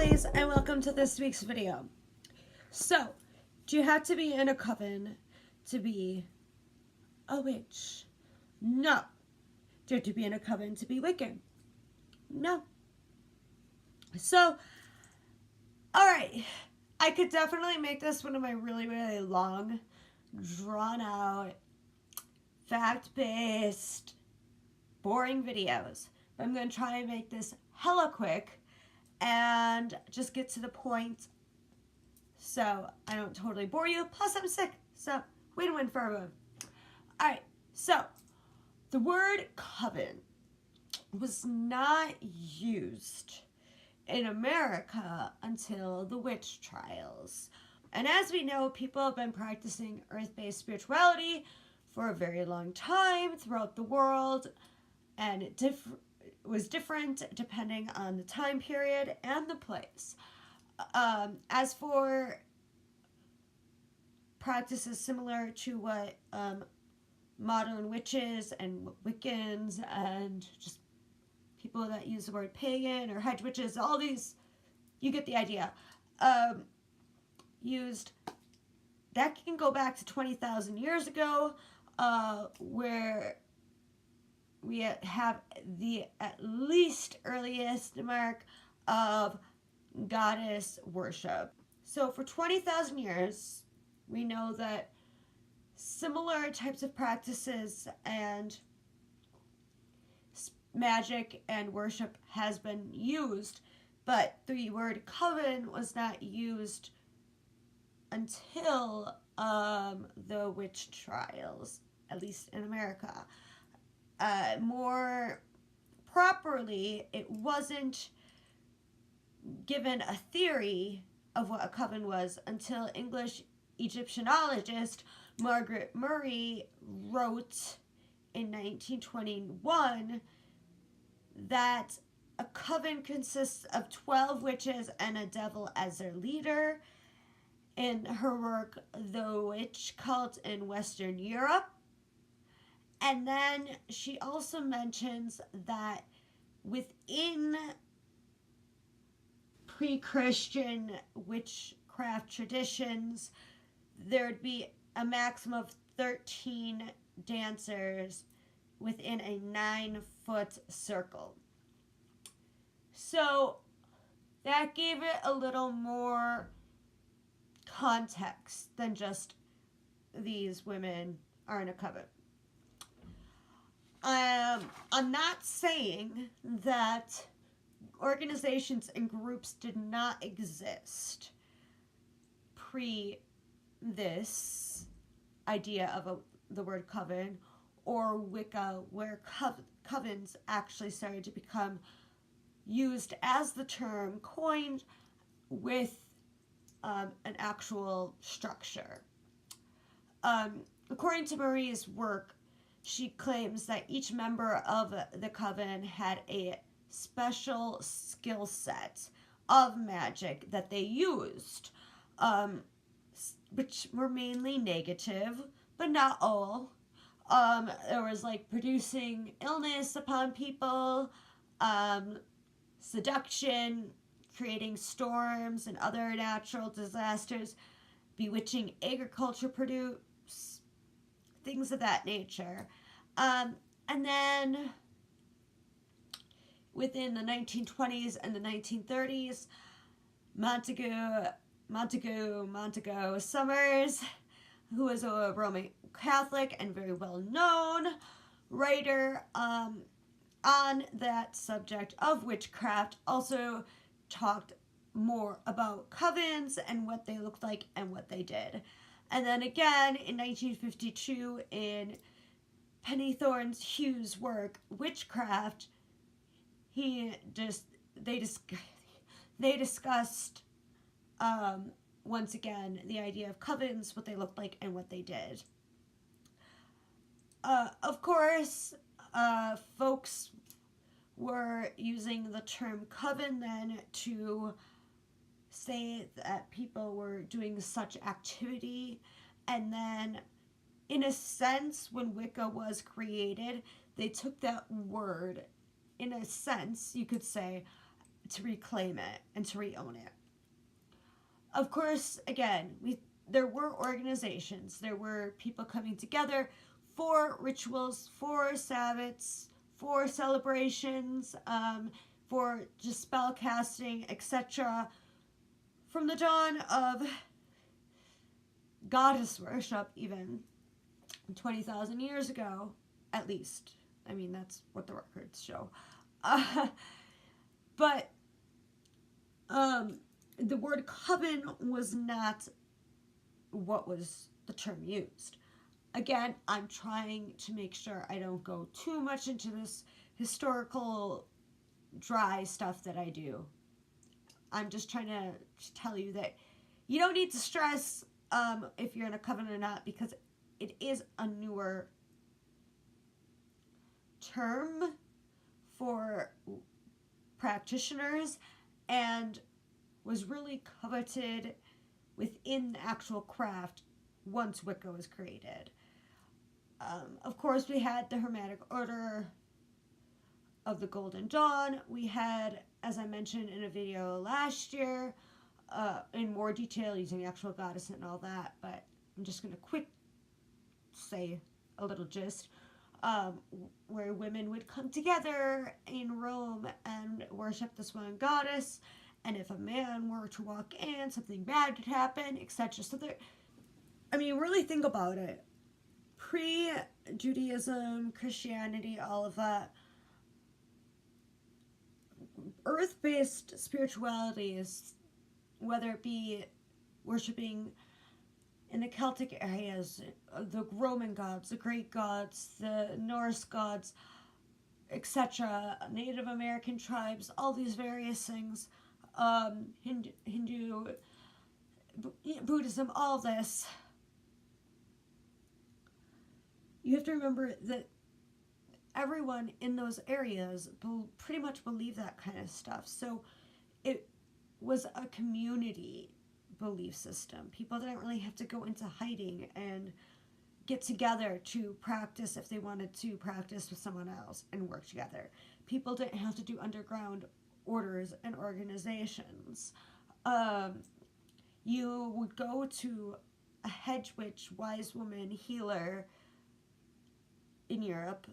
lilies, and welcome to this week's video. So, do you have to be in a coven to be a witch? No. Do you have to be in a coven to be Wiccan? No. So, alright, I could definitely make this one of my really, really long, drawn out, fact-based, boring videos. But I'm going to try and make this hella quick and just get to the point so I don't totally bore you. Plus, I'm sick, so win-win for everyone. Alright, so the word coven was not used in America until the witch trials. And as we know, people have been practicing earth-based spirituality for a very long time throughout the world, and it was different depending on the time period and the place. As for practices similar to what modern witches and Wiccans and just people that use the word pagan or hedge witches, all these, you get the idea, used, that can go back to 20,000 years ago, where we have the at least earliest mark of goddess worship. So for 20,000 years, we know that similar types of practices and magic and worship has been used, but the word coven was not used until the witch trials, at least in America. More properly, it wasn't given a theory of what a coven was until English Egyptologist Margaret Murray wrote in 1921 that a coven consists of 12 witches and a devil as their leader. In her work, The Witch Cult in Western Europe. And then she also mentions that within pre-Christian witchcraft traditions, there'd be a maximum of 13 dancers within a 9-foot circle. So that gave it a little more context than just these women are in a coven. I'm not saying that organizations and groups did not exist pre this idea of the word coven, or Wicca, where covens actually started to become used as the term coined with an actual structure. According to Marie's work, she claims that each member of the coven had a special skill set of magic that they used, which were mainly negative, but not all. There was like producing illness upon people, seduction, creating storms and other natural disasters, bewitching agriculture produce, things of that nature. And then within the 1920s and the 1930s, Montego Summers, who was a Roman Catholic and very well-known writer on that subject of witchcraft, also talked more about covens and what they looked like and what they did. And then again in 1952 in Pennythorne Hughes' work Witchcraft, they discussed once again the idea of covens, what they looked like and what they did. Of course, folks were using the term coven then to say that people were doing such activity, and then in a sense when Wicca was created, they took that word, in a sense you could say, to reclaim it and to re-own it. Of course, again, there were organizations, there were people coming together for rituals, for Sabbats, for celebrations, for just spell casting, etc. From the dawn of goddess worship, even 20,000 years ago, at least. I mean, that's what the records show. But the word coven was not what was the term used. Again, I'm trying to make sure I don't go too much into this historical dry stuff that I do. I'm just trying to tell you that you don't need to stress if you're in a coven or not, because it is a newer term for practitioners and was really coveted within the actual craft once Wicca was created. Of course, we had the Hermetic Order of the Golden Dawn. We had, as I mentioned in a video last year, in more detail using the actual goddess and all that, but I'm just going to quick say a little gist, where women would come together in Rome and worship this one goddess, and if a man were to walk in, something bad could happen, etc. So there, I mean, really think about it. Pre-Judaism, Christianity, all of that, earth-based spiritualities, whether it be worshiping in the Celtic areas, the Roman gods, the Greek gods, the Norse gods, etc., Native American tribes, all these various things, Hindu, Buddhism, all this, you have to remember that everyone in those areas pretty much believed that kind of stuff. So it was a community belief system. People didn't really have to go into hiding and get together to practice if they wanted to practice with someone else and work together. People didn't have to do underground orders and organizations. You would go to a hedge witch, wise woman, healer in Europe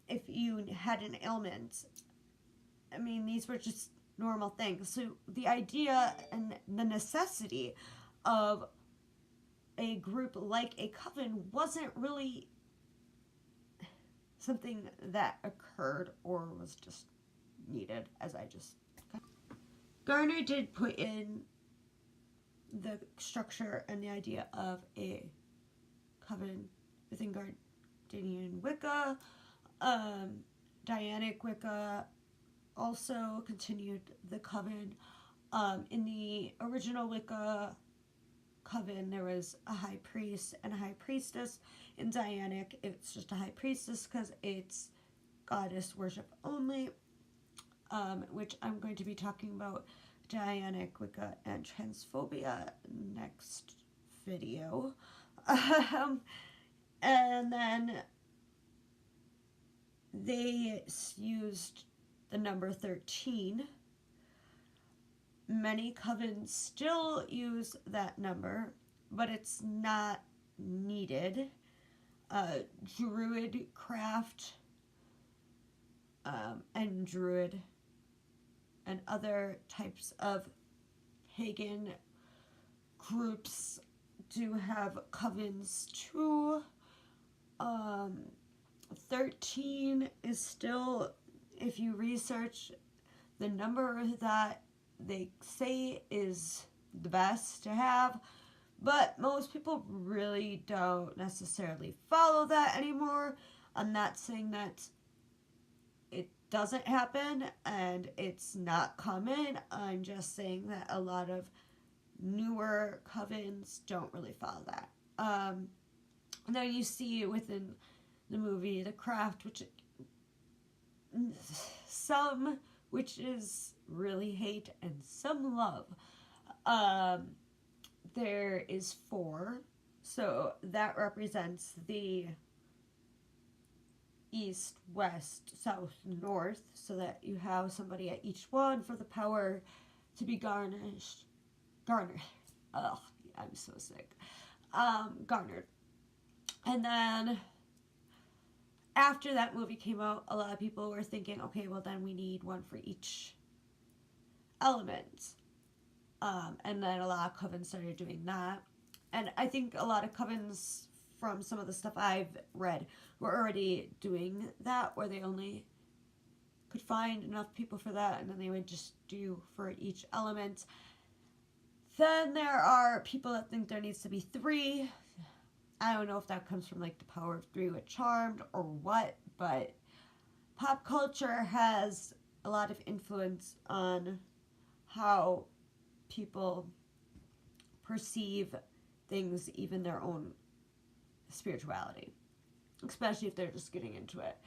if you had an ailment. I mean, these were just normal things. So the idea and the necessity of a group like a coven wasn't really something that occurred or was just needed, as I just... Garner did put in the structure and the idea of a coven within Gardenian Wicca. Dianic Wicca also continued the coven. In the original Wicca coven, there was a high priest and a high priestess. In Dianic, it's just a high priestess because it's goddess worship only, which I'm going to be talking about Dianic Wicca and transphobia next video. And then they used the number 13. Many covens still use that number, but it's not needed. Druid craft and Druid and other types of pagan groups do have covens too. 13 is still, if you research, the number that they say is the best to have, but most people really don't necessarily follow that anymore. I'm not saying that it doesn't happen and it's not common. I'm just saying that a lot of newer covens don't really follow that. And then you see within the movie The Craft, which some witches really hate and some love. There is 4, so that represents the east, west, south, north, so that you have somebody at each one for the power to be garnished. Garnered. Ugh, I'm so sick. Garnered. And then after that movie came out, a lot of people were thinking, okay, well then we need one for each element. And then a lot of covens started doing that. And I think a lot of covens, from some of the stuff I've read, were already doing that, where they only could find enough people for that, and then they would just do for each element. Then there are people that think there needs to be 3. I don't know if that comes from like the power of 3 with Charmed or what, but pop culture has a lot of influence on how people perceive things, even their own spirituality, especially if they're just getting into it.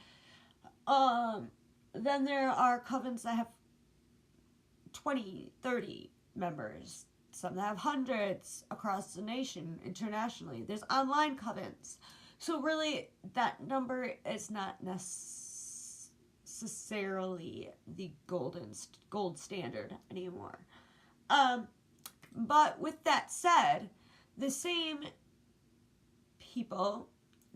Then there are covens that have 20, 30 members, some that have hundreds across the nation, internationally. There's online covens. So really, that number is not necessarily the gold standard anymore. But with that said, the same people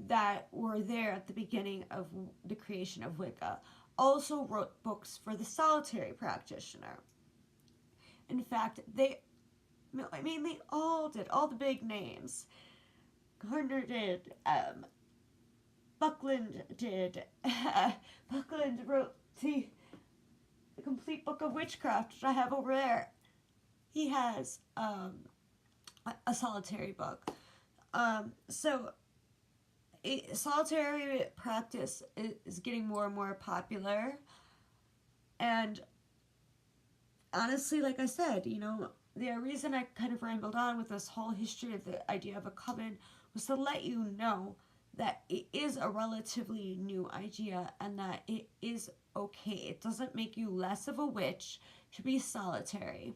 that were there at the beginning of the creation of Wicca also wrote books for the solitary practitioner. In fact, they all did, all the big names. Gardner did, Buckland did. Buckland wrote the complete book of witchcraft, which I have over there. He has a solitary book. So solitary practice is getting more and more popular. And honestly, like I said, the reason I kind of rambled on with this whole history of the idea of a coven was to let you know that it is a relatively new idea and that it is okay. It doesn't make you less of a witch to be solitary.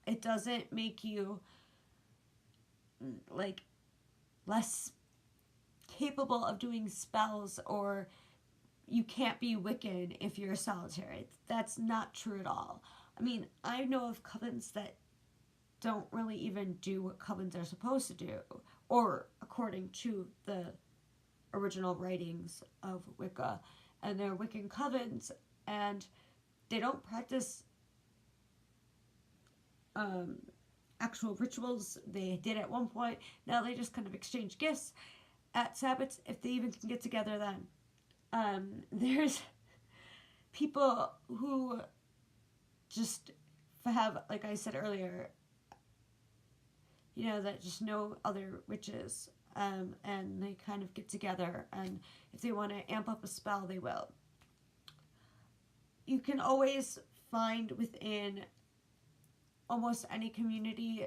It doesn't make you like less capable of doing spells, or you can't be Wiccan if you're solitary. That's not true at all. I mean, I know of covens that don't really even do what covens are supposed to do, or according to the original writings of Wicca, and they're Wiccan covens, and they don't practice actual rituals. They did at one point. Now they just kind of exchange gifts at Sabbats, if they even can get together then. There's people who just have, like I said earlier, that just know other witches, and they kind of get together, and if they want to amp up a spell, they will. You can always find within almost any community.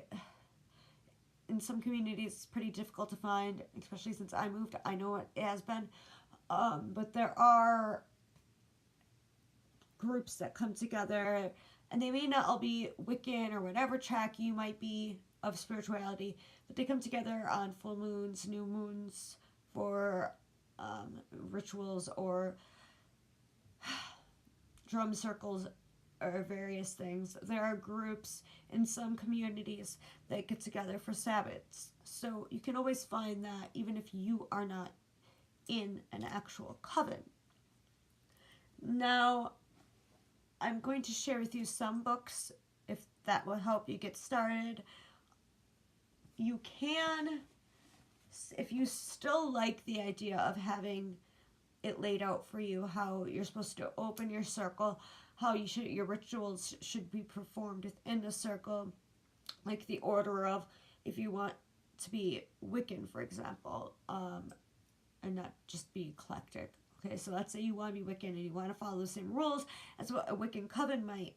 In some communities, it's pretty difficult to find, especially since I moved. I know it has been. But there are groups that come together, and they may not all be Wiccan or whatever track you might be of spirituality, but they come together on full moons, new moons, for rituals or drum circles or various things. There are groups in some communities that get together for Sabbats. So you can always find that even if you are not in an actual coven. Now, I'm going to share with you some books, if that will help you get started. You can, if you still like the idea of having it laid out for you, how you're supposed to open your circle, how your rituals should be performed within the circle, like the order of, if you want to be Wiccan, for example, and not just be eclectic. Okay, so let's say you want to be Wiccan and you want to follow the same rules as what a Wiccan coven might.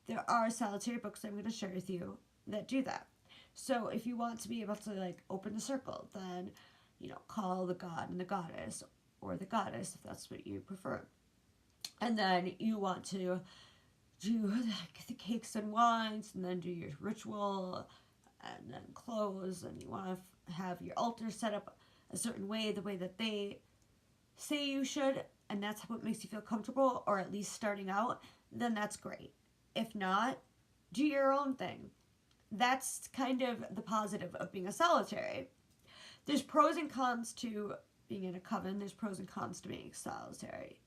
There are solitary books I'm going to share with you that do that. So if you want to be able to open the circle, then call the god and the goddess, or the goddess if that's what you prefer. And then you want to do the cakes and wines, and then do your ritual, and then close, and you want to have your altar set up a certain way, the way that they say you should, and that's what makes you feel comfortable, or at least starting out, then that's great. If not, do your own thing. That's kind of the positive of being a solitary. There's pros and cons to being in a coven. There's pros and cons to being solitary.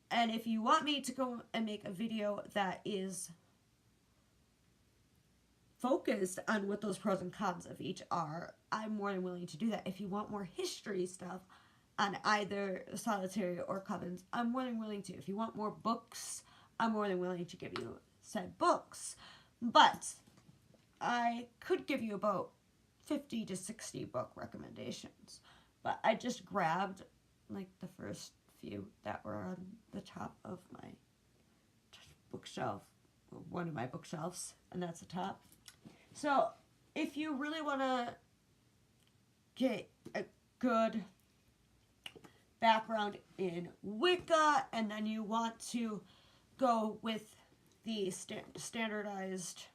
And if you want me to go and make a video that is focused on what those pros and cons of each are, I'm more than willing to do that. If you want more history stuff on either solitary or covens, I'm more than willing to. If you want more books, I'm more than willing to give you said books. But I could give you about 50 to 60 book recommendations. But I just grabbed like the first few that were on the top of my bookshelf, one of my bookshelves, and that's the top. So if you really want to get a good background in Wicca, and then you want to go with the standardized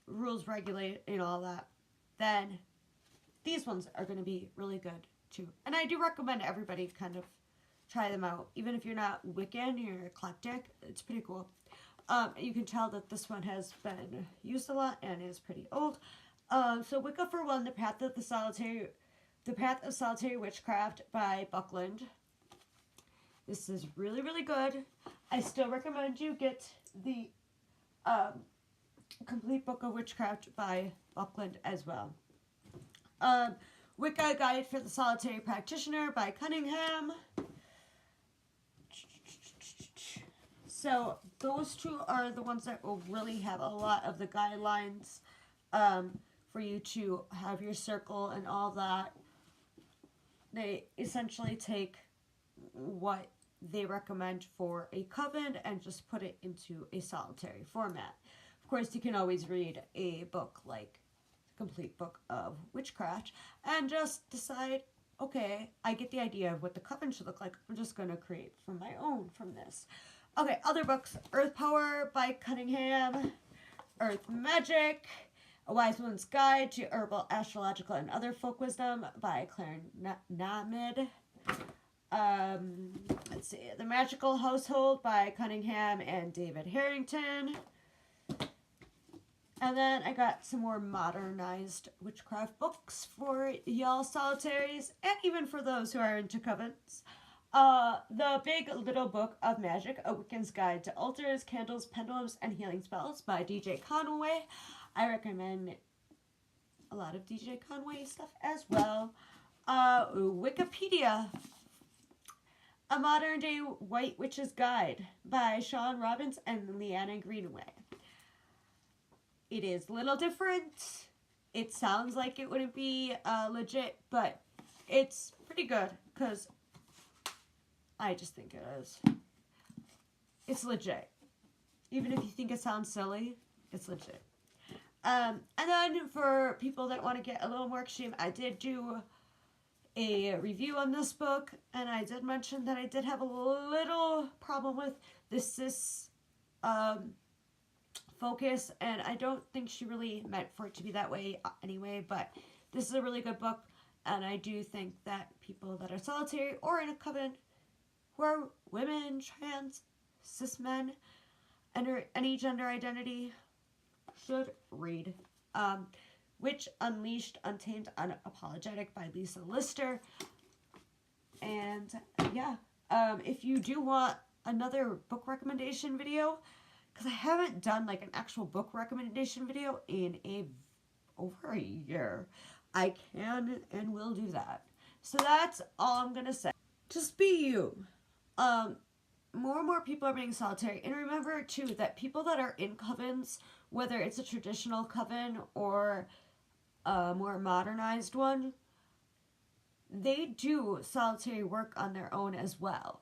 rules, regulate, and all that, then these ones are going to be really good too. And I do recommend everybody kind of try them out. Even if you're not Wiccan, you're eclectic, it's pretty cool. You can tell that this one has been used a lot and is pretty old. So Wicca for One, The Path of Solitary Witchcraft by Buckland. This is really, really good. I still recommend you get the complete book of witchcraft by Buckland as well. Wicca Guide for the Solitary Practitioner by Cunningham. So those two are the ones that will really have a lot of the guidelines for you to have your circle and all that. They essentially take what they recommend for a coven and just put it into a solitary format. Of course, you can always read a book like the complete book of witchcraft and just decide, okay, I get the idea of what the coven should look like. I'm just going to create from my own from this. Okay, other books. Earth Power by Cunningham. Earth Magic. A Wise Woman's Guide to Herbal, Astrological, and Other Folk Wisdom by Claire Namid. Let's see. The Magical Household by Cunningham and David Harrington. And then I got some more modernized witchcraft books for y'all solitaries, and even for those who are into covens. The Big Little Book of Magic, A Wiccan's Guide to Altars, Candles, Pendulums, and Healing Spells by DJ Conway. I recommend a lot of DJ Conway stuff as well. Wikipedia, A Modern Day White Witch's Guide by Sean Robbins and Leanna Greenaway. It is a little different. It sounds like it wouldn't be legit, but it's pretty good because I just think it is. It's legit. Even if you think it sounds silly, it's legit. And then for people that want to get a little more extreme, I did do a review on this book, and I did mention that I did have a little problem with the cis focus, and I don't think she really meant for it to be that way anyway, but this is a really good book, and I do think that people that are solitary or in a coven who are women, trans, cis men, and any gender identity should read. Witch Unleashed, Untamed, Unapologetic by Lisa Lister. And yeah, if you do want another book recommendation video, because I haven't done like an actual book recommendation video in over a year, I can and will do that. So that's all I'm gonna say. Just be you. More and more people are being solitary, and remember too that people that are in covens, whether it's a traditional coven or a more modernized one, they do solitary work on their own as well.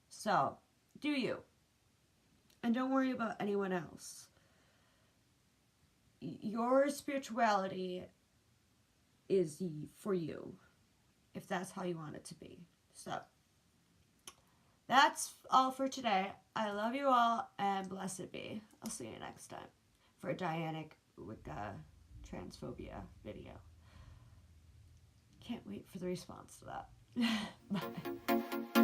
So do you, and don't worry about anyone else. Your spirituality is for you, if that's how you want it to be. So that's all for today. I love you all, and blessed be. I'll see you next time for a Dianic Wicca Transphobia video. Can't wait for the response to that. Bye.